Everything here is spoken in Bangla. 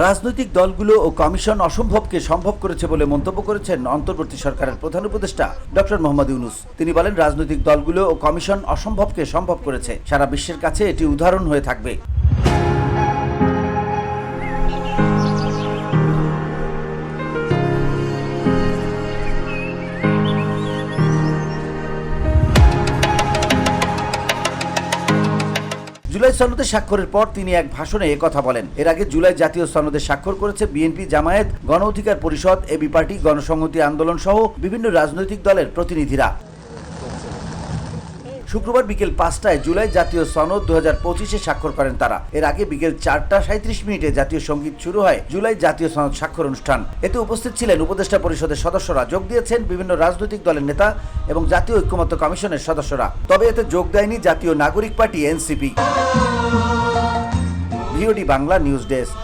রাজনৈতিক দলগুলো ও কমিশন অসম্ভবকে সম্ভব করেছে বলে মন্তব্য করেছেন অন্তর্বর্তী সরকারের প্রধান উপদেষ্টা ডক্টর মোহাম্মদ ইউনূস। তিনি বলেন, রাজনৈতিক দলগুলো ও কমিশন অসম্ভবকে সম্ভব করেছে, সারা বিশ্বের কাছে এটি উদাহরণ হয়ে থাকবে। জুলাই সনদে স্বাক্ষরের পর তিনি এক ভাষণে একথা বলেন। এর আগে জুলাই জাতীয় সনদে স্বাক্ষর করেছে বিএনপি, জামায়াত, গণ অধিকার পরিষদ, এবি পার্টি, গণসংহতি আন্দোলন সহ বিভিন্ন রাজনৈতিক দলের প্রতিনিধিরা। শুক্রবার বিকেল 5টায় জুলাই জাতীয় সনদ 2025-এ স্বাক্ষর করেন তারা। এর আগে বিকেল 4:37 জাতীয় সঙ্গীত শুরু হয় জুলাই জাতীয় সনদ স্বাক্ষর অনুষ্ঠান। এতে উপস্থিত ছিলেন উপদেষ্টা পরিষদের সদস্যরা, যোগ দিয়েছেন বিভিন্ন রাজনৈতিক দলের নেতা এবং জাতীয় ঐক্যমত্য কমিশনের সদস্যরা। তবে এতে যোগ দেয়নি জাতীয় নাগরিক party NCP. VOD Bangla news desk.